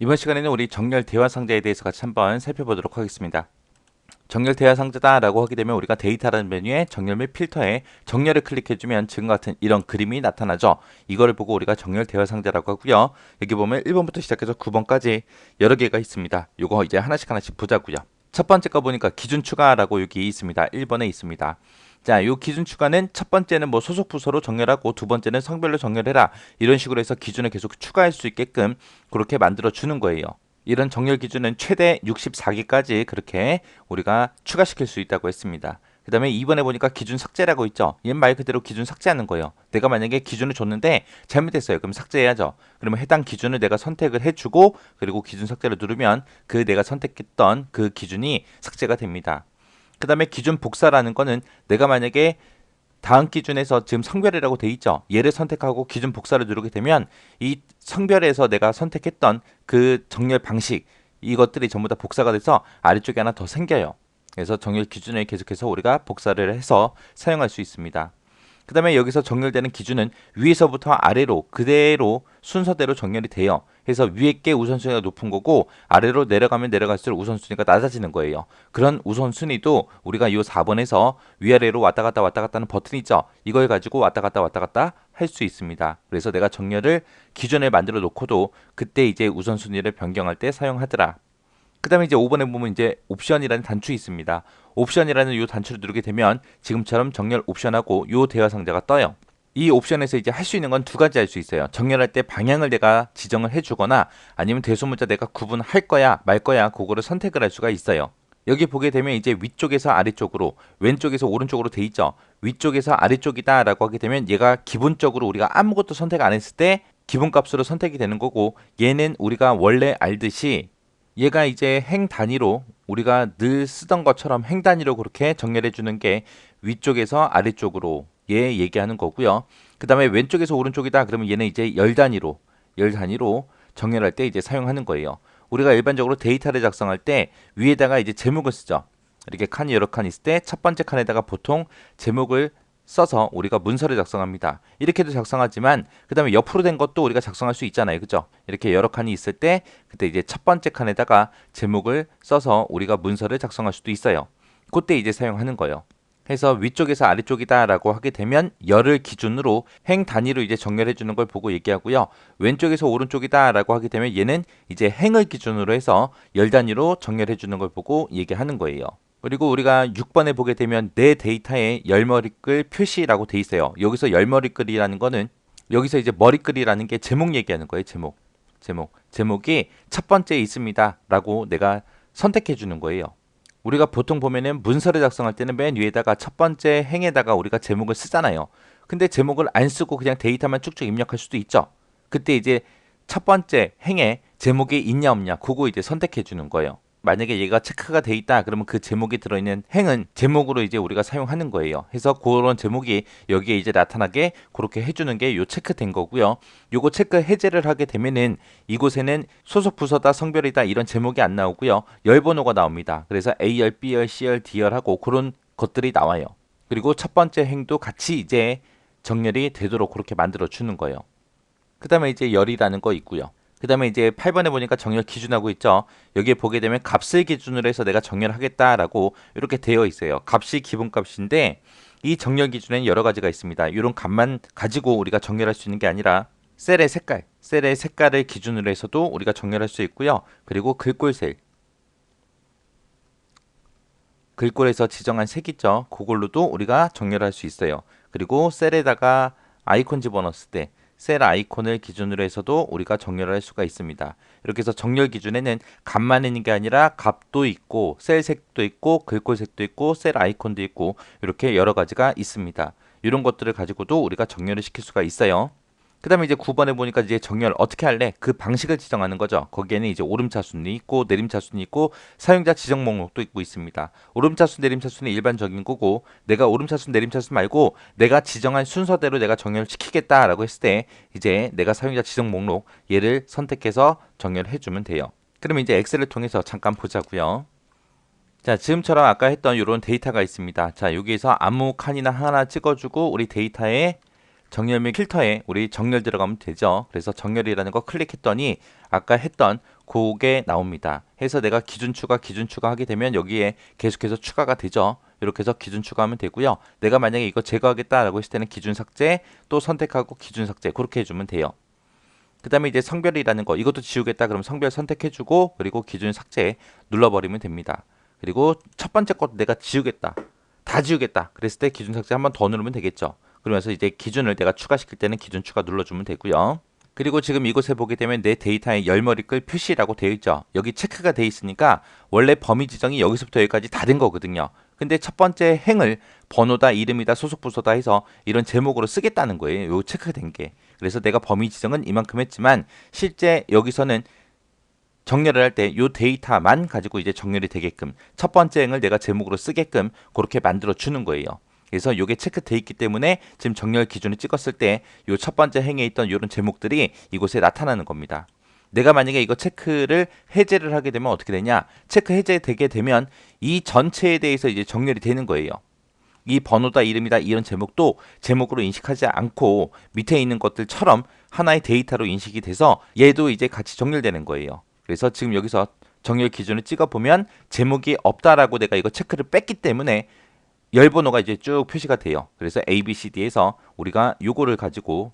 이번 시간에는 우리 정렬 대화 상자에 대해서 같이 한번 살펴보도록 하겠습니다. 정렬 대화 상자다라고 하게 되면 우리가 데이터라는 메뉴에 정렬 및 필터에 정렬을 클릭해주면 지금과 같은 이런 그림이 나타나죠. 이거를 보고 우리가 정렬 대화 상자라고 하고요. 여기 보면 1번부터 시작해서 9번까지 여러 개가 있습니다. 요거 이제 하나씩 보자고요. 첫 번째 거 보니까 기준 추가라고 여기 있습니다. 1번에 있습니다. 자, 요 기준 추가는 첫 번째는 뭐 소속 부서로 정렬하고 두 번째는 성별로 정렬해라. 이런 식으로 해서 기준을 계속 추가할 수 있게끔 그렇게 만들어 주는 거예요. 이런 정렬 기준은 최대 64개까지 그렇게 우리가 추가시킬 수 있다고 했습니다. 그 다음에 2번에 보니까 기준 삭제라고 있죠. 얘 말 그대로 기준 삭제하는 거예요. 내가 만약에 기준을 줬는데 잘못했어요. 그럼 삭제해야죠. 그러면 해당 기준을 내가 선택을 해주고 그리고 기준 삭제를 누르면 그 내가 선택했던 그 기준이 삭제가 됩니다. 그 다음에 기준 복사라는 거는 내가 만약에 다음 기준에서 지금 성별이라고 돼 있죠. 얘를 선택하고 기준 복사를 누르게 되면 이 성별에서 내가 선택했던 그 정렬 방식 이것들이 전부 다 복사가 돼서 아래쪽에 하나 더 생겨요. 그래서 정렬 기준을 계속해서 우리가 복사를 해서 사용할 수 있습니다. 그 다음에 여기서 정렬되는 기준은 위에서부터 아래로 그대로 순서대로 정렬이 돼요. 그래서 위에 게 우선순위가 높은 거고 아래로 내려가면 내려갈수록 우선순위가 낮아지는 거예요. 그런 우선순위도 우리가 이 4번에서 위아래로 왔다 갔다 하는 버튼 있죠. 이걸 가지고 왔다 갔다 할 수 있습니다. 그래서 내가 정렬을 기준을 만들어 놓고도 그때 이제 우선순위를 변경할 때 사용하더라. 그 다음에 이제 5번에 보면 이제 옵션이라는 단추 있습니다. 옵션이라는 이 단추를 누르게 되면 지금처럼 정렬 옵션하고 이 대화 상자가 떠요. 이 옵션에서 이제 할 수 있는 건 두 가지 할 수 있어요. 정렬할 때 방향을 내가 지정을 해주거나 아니면 대소문자 내가 구분할 거야 말 거야 그거를 선택을 할 수가 있어요. 여기 보게 되면 이제 위쪽에서 아래쪽으로 왼쪽에서 오른쪽으로 돼 있죠. 위쪽에서 아래쪽이다 라고 하게 되면 얘가 기본적으로 우리가 아무것도 선택 안 했을 때 기본값으로 선택이 되는 거고 얘는 우리가 원래 알듯이 얘가 이제 행 단위로 우리가 늘 쓰던 것처럼 행 단위로 그렇게 정렬해 주는 게 위쪽에서 아래쪽으로 얘 얘기하는 거고요. 그 다음에 왼쪽에서 오른쪽이다 그러면 얘는 이제 열 단위로 정렬할 때 이제 사용하는 거예요. 우리가 일반적으로 데이터를 작성할 때 위에다가 이제 제목을 쓰죠. 이렇게 칸이 여러 칸 있을 때 첫 번째 칸에다가 보통 제목을 써서 우리가 문서를 작성합니다. 이렇게도 작성하지만 그 다음에 옆으로 된 것도 우리가 작성할 수 있잖아요. 그죠? 이렇게 여러 칸이 있을 때 그때 이제 첫 번째 칸에다가 제목을 써서 우리가 문서를 작성할 수도 있어요. 그때 이제 사용하는 거예요. 해서 위쪽에서 아래쪽이다 라고 하게 되면 열을 기준으로 행 단위로 이제 정렬해 주는 걸 보고 얘기하고요. 왼쪽에서 오른쪽이다 라고 하게 되면 얘는 이제 행을 기준으로 해서 열 단위로 정렬해 주는 걸 보고 얘기하는 거예요. 그리고 우리가 6번에 보게 되면 내 데이터에 열머리글 표시라고 돼 있어요. 여기서 열머리글이라는 거는 여기서 이제 머리글이라는 게 제목 얘기하는 거예요. 제목이 첫 번째에 있습니다. 라고 내가 선택해 주는 거예요. 우리가 보통 보면은 문서를 작성할 때는 맨 위에다가 첫 번째 행에다가 우리가 제목을 쓰잖아요. 근데 제목을 안 쓰고 그냥 데이터만 쭉쭉 입력할 수도 있죠. 그때 이제 첫 번째 행에 제목이 있냐 없냐 그거 이제 선택해 주는 거예요. 만약에 얘가 체크가 돼 있다 그러면 그 제목이 들어있는 행은 제목으로 이제 우리가 사용하는 거예요. 그래서 그런 제목이 여기에 이제 나타나게 그렇게 해주는 게 요 체크된 거고요. 요거 체크 해제를 하게 되면은 이곳에는 소속 부서다 성별이다 이런 제목이 안 나오고요. 열 번호가 나옵니다. 그래서 A열, B열, C열, D열 하고 그런 것들이 나와요. 그리고 첫 번째 행도 같이 이제 정렬이 되도록 그렇게 만들어 주는 거예요. 그 다음에 이제 열이라는 거 있고요. 그 다음에 이제 8번에 보니까 정렬 기준하고 있죠. 여기에 보게 되면 값을 기준으로 해서 내가 정렬하겠다라고 이렇게 되어 있어요. 값이 기본값인데 이 정렬 기준에는 여러 가지가 있습니다. 이런 값만 가지고 우리가 정렬할 수 있는 게 아니라 셀의 색깔을 기준으로 해서도 우리가 정렬할 수 있고요. 그리고 글꼴에서 지정한 색 있죠. 그걸로도 우리가 정렬할 수 있어요. 그리고 셀에다가 아이콘 집어넣었을 때 셀 아이콘을 기준으로 해서도 우리가 정렬할 수가 있습니다. 이렇게 해서 정렬 기준에는 값만 있는 게 아니라 값도 있고 셀 색도 있고 글꼴 색도 있고 셀 아이콘도 있고 이렇게 여러 가지가 있습니다. 이런 것들을 가지고도 우리가 정렬을 시킬 수가 있어요. 그 다음에 이제 9번에 보니까 이제 정렬 어떻게 할래? 그 방식을 지정하는 거죠. 거기에는 이제 오름차순이 있고 내림차순이 있고 사용자 지정 목록도 있고 있습니다. 오름차순, 내림차순은 일반적인 거고 내가 오름차순, 내림차순 말고 내가 지정한 순서대로 내가 정렬을 시키겠다라고 했을 때 이제 내가 사용자 지정 목록 얘를 선택해서 정렬해 주면 돼요. 그러면 이제 엑셀을 통해서 잠깐 보자고요. 자, 지금처럼 아까 했던 이런 데이터가 있습니다. 자, 여기에서 아무 칸이나 하나 찍어주고 우리 데이터에 정렬 및 필터에 우리 정렬 들어가면 되죠. 그래서 정렬이라는 거 클릭했더니 아까 했던 그게 나옵니다. 해서 내가 기준 추가 하게 되면 여기에 계속해서 추가가 되죠. 이렇게 해서 기준 추가하면 되고요. 내가 만약에 이거 제거하겠다라고 했을 때는 기준 삭제 또 선택하고 기준 삭제 그렇게 해주면 돼요. 그 다음에 이제 성별이라는 거 이것도 지우겠다 그러면 성별 선택해주고 그리고 기준 삭제 눌러버리면 됩니다. 그리고 첫 번째 것도 내가 지우겠다 다 지우겠다 그랬을 때 기준 삭제 한 번 더 누르면 되겠죠. 그러면서 이제 기준을 내가 추가시킬 때는 기준 추가 눌러주면 되고요. 그리고 지금 이곳에 보게 되면 내 데이터의 열머리글 표시라고 되어 있죠. 여기 체크가 되어 있으니까 원래 범위 지정이 여기서부터 여기까지 다 된 거거든요. 근데 첫 번째 행을 번호다, 이름이다, 소속 부서다 해서 이런 제목으로 쓰겠다는 거예요. 요 체크가 된 게. 그래서 내가 범위 지정은 이만큼 했지만 실제 여기서는 정렬을 할 때 요 데이터만 가지고 이제 정렬이 되게끔 첫 번째 행을 내가 제목으로 쓰게끔 그렇게 만들어 주는 거예요. 그래서 요게 체크돼 있기 때문에 지금 정렬 기준을 찍었을 때 요 첫 번째 행에 있던 요런 제목들이 이곳에 나타나는 겁니다. 내가 만약에 이거 체크를 해제를 하게 되면 어떻게 되냐? 체크 해제되게 되면 이 전체에 대해서 이제 정렬이 되는 거예요. 이 번호다, 이름이다 이런 제목도 제목으로 인식하지 않고 밑에 있는 것들처럼 하나의 데이터로 인식이 돼서 얘도 이제 같이 정렬되는 거예요. 그래서 지금 여기서 정렬 기준을 찍어보면 제목이 없다라고 내가 이거 체크를 뺐기 때문에 열 번호가 이제 쭉 표시가 돼요. 그래서 A, B, C, D에서 우리가 요걸 가지고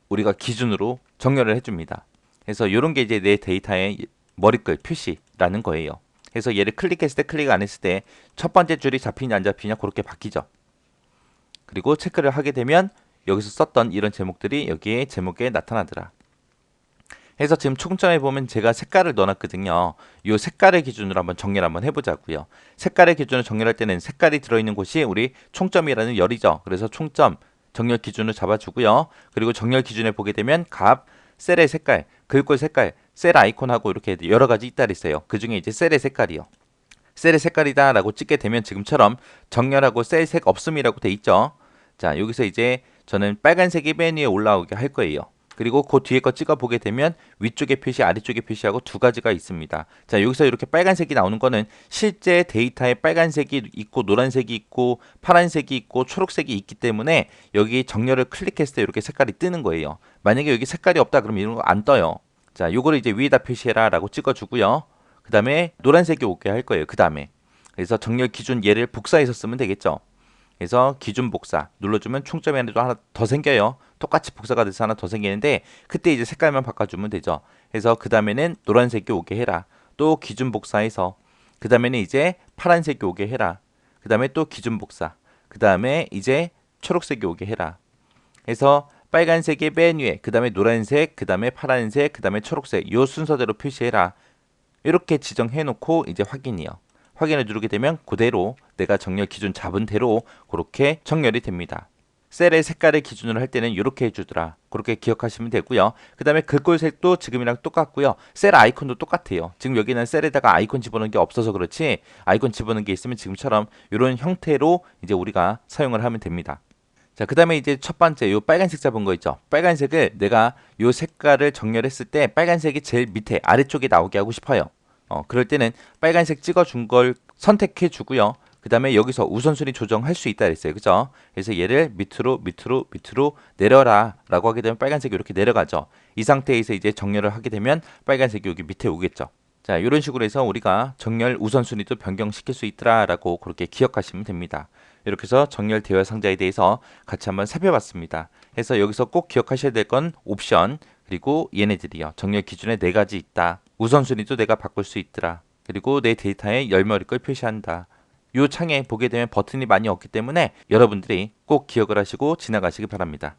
우리가 기준으로 정렬을 해줍니다. 그래서 이런 게 이제 내 데이터의 머리글 표시라는 거예요. 그래서 얘를 클릭했을 때 클릭 안 했을 때 첫 번째 줄이 잡히냐 안 잡히냐 그렇게 바뀌죠. 그리고 체크를 하게 되면 여기서 썼던 이런 제목들이 여기에 제목에 나타나더라. 해서 지금 총점에 보면 제가 색깔을 넣어놨거든요. 이 색깔의 기준으로 한번 정렬 한번 해보자고요. 색깔의 기준을 정렬할 때는 색깔이 들어있는 곳이 우리 총점이라는 열이죠. 그래서 총점 정렬 기준을 잡아주고요. 그리고 정렬 기준에 보게 되면 값, 셀의 색깔, 글꼴 색깔, 셀 아이콘하고 이렇게 여러 가지 있다 있어요. 그 중에 이제 셀의 색깔이요. 셀의 색깔이다 라고 찍게 되면 지금처럼 정렬하고 셀 색 없음이라고 돼 있죠. 자, 여기서 이제 저는 빨간색이 맨 위에 올라오게 할 거예요. 그리고 그 뒤에 거 찍어 보게 되면 위쪽에 표시, 아래쪽에 표시하고 두 가지가 있습니다. 자, 여기서 이렇게 빨간색이 나오는 거는 실제 데이터에 빨간색이 있고 노란색이 있고 파란색이 있고 초록색이 있기 때문에 여기 정렬을 클릭했을 때 이렇게 색깔이 뜨는 거예요. 만약에 여기 색깔이 없다 그러면 이런 거 안 떠요. 자, 요거를 이제 위에다 표시해라 라고 찍어 주고요. 그 다음에 노란색이 오게 할 거예요. 그 다음에 그래서 정렬 기준 얘를 복사해서 쓰면 되겠죠. 그래서 기준 복사 눌러주면 총점이 하나 더 생겨요. 똑같이 복사가 돼서 하나 더 생기는데 그때 이제 색깔만 바꿔주면 되죠. 그래서 그 다음에는 노란색이 오게 해라. 또 기준 복사해서 그 다음에는 이제 파란색이 오게 해라. 그 다음에 또 기준 복사. 그 다음에 이제 초록색이 오게 해라. 그래서 빨간색이 맨 위에, 그 다음에 노란색, 그 다음에 파란색, 그 다음에 초록색 요 순서대로 표시해라. 이렇게 지정해 놓고 이제 확인이요. 확인을 누르게 되면 그대로 내가 정렬 기준 잡은 대로 그렇게 정렬이 됩니다. 셀의 색깔을 기준으로 할 때는 이렇게 해주더라. 그렇게 기억하시면 되고요. 그 다음에 글꼴색도 지금이랑 똑같고요. 셀 아이콘도 똑같아요. 지금 여기는 셀에다가 아이콘 집어넣은 게 없어서 그렇지 아이콘 집어넣은 게 있으면 지금처럼 이런 형태로 이제 우리가 사용을 하면 됩니다. 자, 그 다음에 이제 첫 번째 요 빨간색 잡은 거 있죠. 빨간색을 내가 요 색깔을 정렬했을 때 빨간색이 제일 밑에 아래쪽에 나오게 하고 싶어요. 그럴 때는 빨간색 찍어준 걸 선택해 주고요. 그 다음에 여기서 우선순위 조정할 수 있다 그랬어요. 그죠? 그래서 얘를 밑으로 내려라 라고 하게 되면 빨간색이 이렇게 내려가죠. 이 상태에서 이제 정렬을 하게 되면 빨간색이 여기 밑에 오겠죠. 자, 이런 식으로 해서 우리가 정렬 우선순위도 변경시킬 수 있더라 라고 그렇게 기억하시면 됩니다. 이렇게 해서 정렬 대화 상자에 대해서 같이 한번 살펴봤습니다. 해서 여기서 꼭 기억하셔야 될 건 옵션 그리고 얘네들이요. 정렬 기준에 4가지 있다. 우선순위도 내가 바꿀 수 있더라. 그리고 내 데이터에 열머리 걸 표시한다. 이 창에 보게 되면 버튼이 많이 없기 때문에 여러분들이 꼭 기억을 하시고 지나가시기 바랍니다.